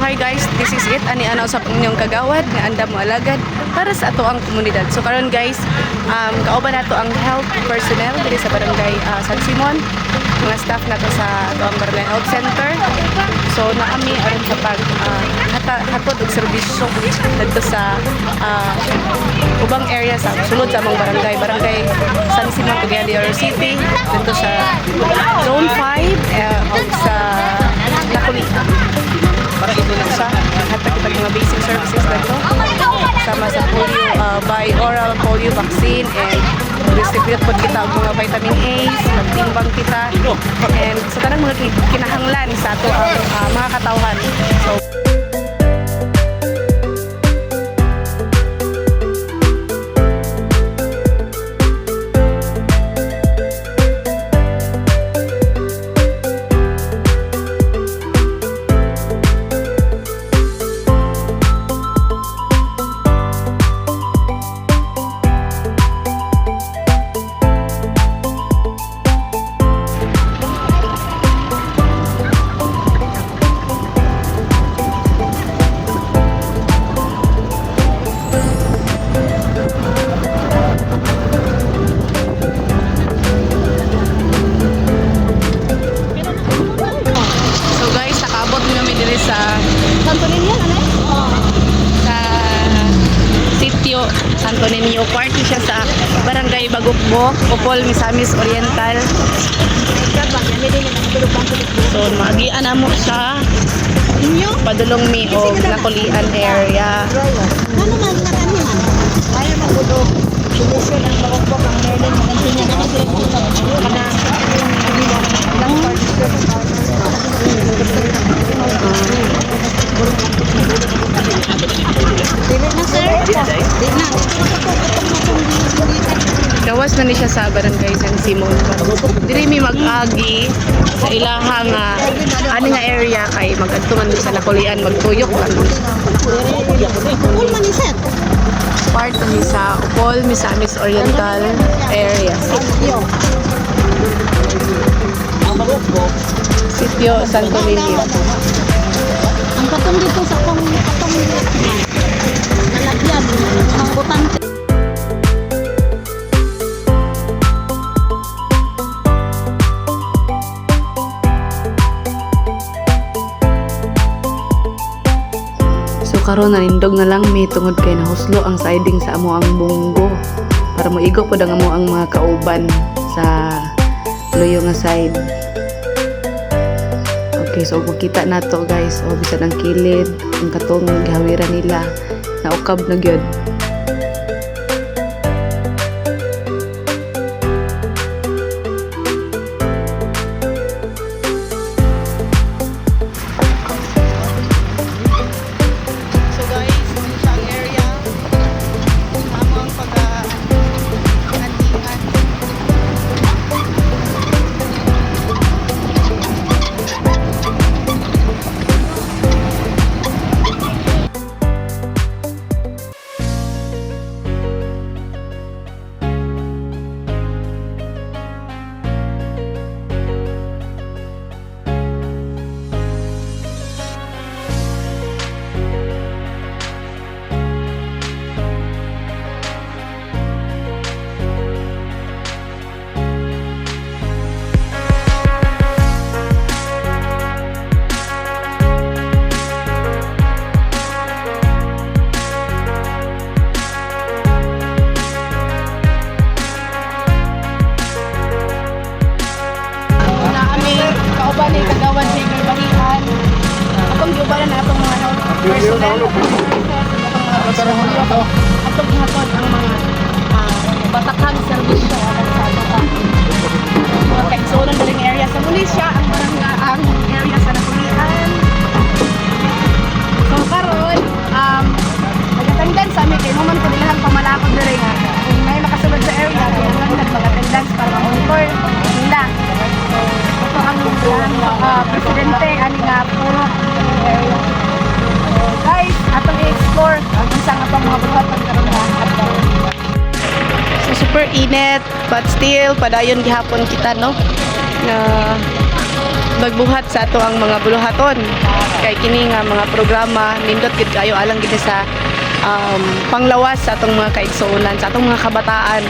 okay guys, this is it. Ani ano sa inyong kagawad nga anda mo alagad para sa ato ang komunidad. So karon guys, kauban nato ang health personnel diri sa barangay San Simon, mga staff nato sa ato ang barangay health center. So naami aron sa pag hatod og serbisyo dito sa ubang area sa sulod sa among barangay San Simon, Cagayan de Oro City, dito sa Zone 5 og sa Nakuli. Para ito lang sa hatag kita mga basic services dito. Sama sa polio, by oral polio vaccine, and distribute po kita og mga vitamin A, magtimbang kita, and sa tanang mga kinahanglan sa ato ang mga katawhan. So Santo Niño, sa sitio Santo Niño, party siya sa barangay Bagukbok, Upol, Misamis Oriental. So magian na mo sa padulong mi o Nakulian area. Ano man nakanihan? Ayaw magudog. Solusyon ang Bagukbok ang Merlin magandang na kasi kana lang gawas na ni siya sa barangay San Simon. Diri mi mag-agi sa ilaha nga ani nga area kay magadto man sa Nakulian, magtuyok lang. Upol man ni set. Part ni sa Upol, Misamis Oriental area. Sitio Santo Niño. Ang katong dito sa akong nalagyan ng botante. So karon nanindog na lang may tungod kay nahuslo ang siding sa amo ang bunggo para moigo pod ang amo ang mga kauban sa luyo nga side. Okay, so makita na to guys, o bisan ang kilid, ang katong gihawiran nila, naukab na gyud. So guys, ano siya ang area, tamang pag-antingan. Kauban ni kagawan sa ibang bahian. Atong giubanan na atong mga personnel, atong ihatod ang mga batakang serbisyo sa ato mga kaigsunan daling area sa Mulisya, ang area sa Nakulian. So karon mag-attendance sa amin kay naman ko nilang pamalakod diri nga kung may makasulod sa area kailangan mag-attendance para ma-monitor nila. Ito ang presidente ani nga puro area. So guys, atong i-explore ang isang atong mga buhat pagkaroon nga adlaw. So super init but still padayon gihapon kita no. magbuhat sa ato ang mga buluhaton. Kay kini nga mga programa nindot gid kayo alang gid sa panglawas sa atong mga kaigsuonan, sa atong mga kabataan.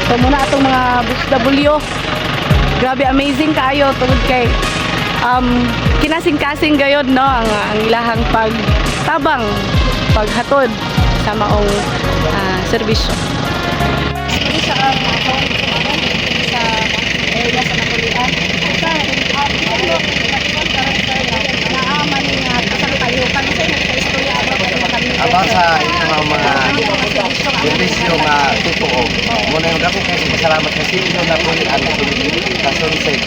So muna atong mga BW. Grabe amazing kaayo tungod kay kinasing-kasing gayod no ang ilahang pagtabang paghatod sa maong serbisyo. Sa area sa Nakulian. Naaman nga kasal kayo kami sa istorya About sa inyong mga servisyo nga totoo. Muna yung dako kayo salamat sa sityo na po ang sa sunset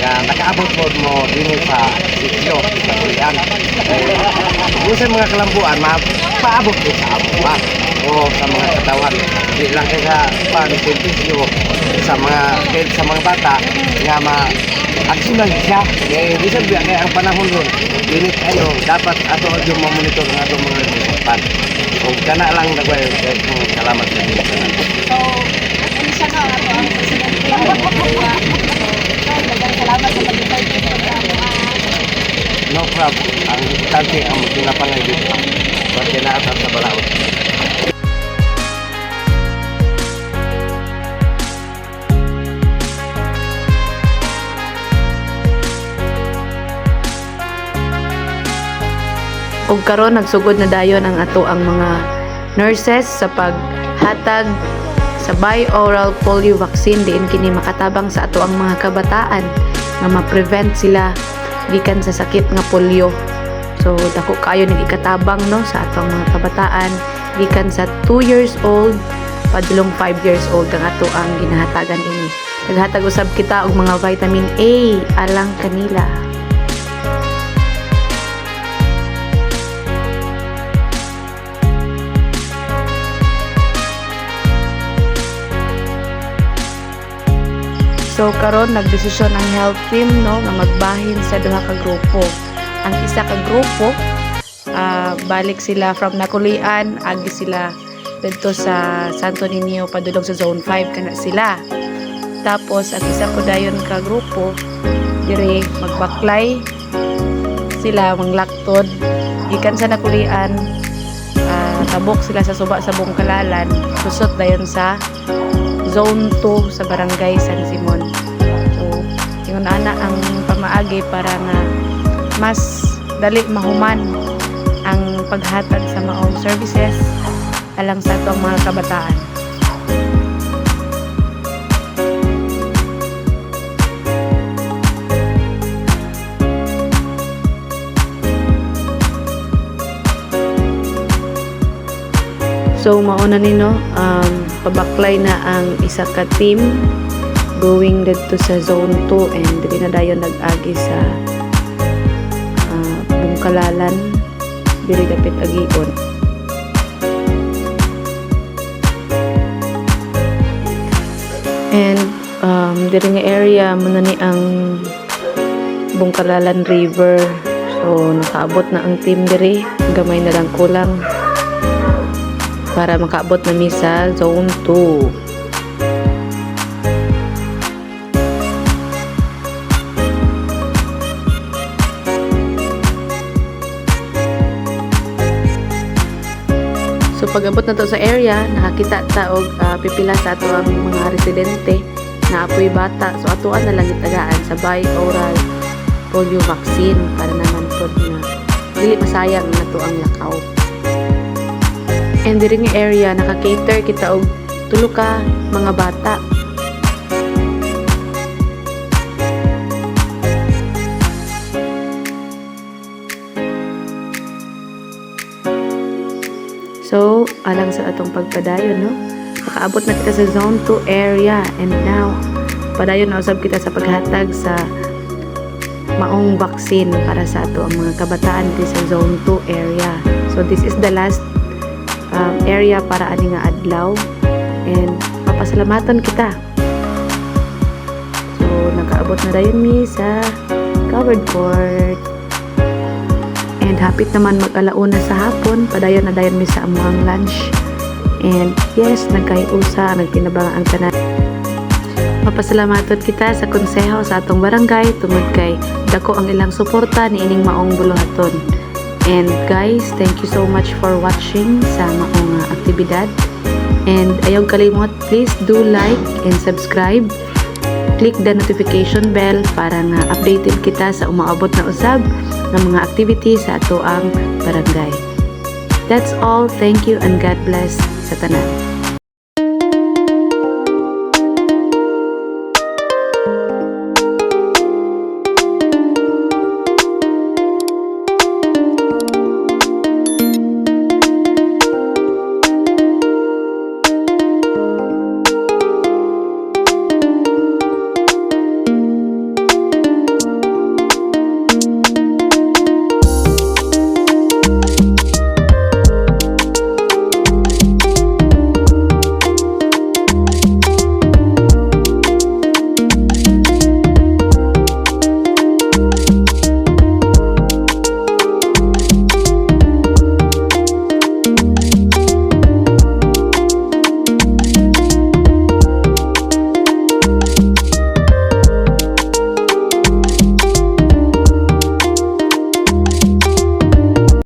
na nakaabot mo din sa sityo sa Kulian. Kung sa mga kalambuan, paabot din sa abuan o sa mga katawan. Hindi lang kayo sa pang-servisyo sa mga bata nga aksinan siya. Di sabi ang panahon doon, dinit kayo, dapat ato yung mamonitor ng ato mga pan. O kana lang nagwayo, salamat sa inyo. So, ano siya nga ako ang presidente ang pagkuha. Salamat sa pag-ibig sa programa. No problem. Ang importante ang pinapangay dito. Porque naata sa balaod. Ug karon nagsugod na dayon ang ato ang mga nurses sa paghatag sa bi-oral polio vaccine diin kini makatabang sa ato ang mga kabataan nga ma-prevent sila gikan sa sakit nga polio. So dako kayo nagikatabang no sa ato ang mga kabataan gikan sa 2 years old padulong 5 years old ang ato ang ginahatagan ini. Naghatag usab kita og mga vitamin A alang kanila. So karon nagdesisyon ang health team no nga magbahin sa duha ka grupo. Ang isa ka grupo balik sila from Nakulian, agi sila dito sa Santo Niño padulong sa Zone 5 kana sila. Tapos ang isa ko dayon ka grupo dire magbaklay sila manglaktod gikan sa Nakulian, tabok sila sa suba sa Bungkalalan, susot dayon sa Zone 2 sa Barangay San Simon. So, yun ana ang pamaagi para nga mas dali mahuman ang paghatag sa maong services alang sa atong mga kabataan. So mauna nino pabaklay na ang isa ka team going dito sa Zone 2 and dili na dayon nag-agi sa Bungkalalan diri dapit agion. And diri nga area muna ni ang Bungkalalan River. So nakaabot na ang team diri, gamay na lang kulang para makaabot na mi sa Zone 2. So pag-abot na to sa area, nakakita ta og pipila sa ato ang mga residente na apoy bata. So atuan na lang itagaan sa bi-oral polio vaccine para naman pod na dili masayang nato ang lakaw. And diri nga area naka-cater kita og tulo ka mga bata. So, alang sa atong pagpadayon, no? Makaabot na kita sa Zone 2 area and now, padayon na usab kita sa paghatag sa maong vaccine para sa ato ang mga kabataan dito sa Zone 2 area. So, this is the last area para ani nga adlaw and papasalamatan kita. So, nakaabot na dayon mi sa covered court. And hapit naman mag-alauna sa hapon, padayon na dayon mi sa amuang lunch. And yes, nagkaiusa, nagtinabang ang tanan. mapasalamaton kita sa konseho sa atong barangay tungod kay dako ang ilang suporta ni ining maong buluhaton. And guys, thank you so much for watching sa maong aktibidad. And ayaw kalimot, please do like and subscribe. Click the notification bell para nga updated kita sa umaabot na usab ng mga activities sa ato ang barangay. That's all. Thank you and God bless sa tanan.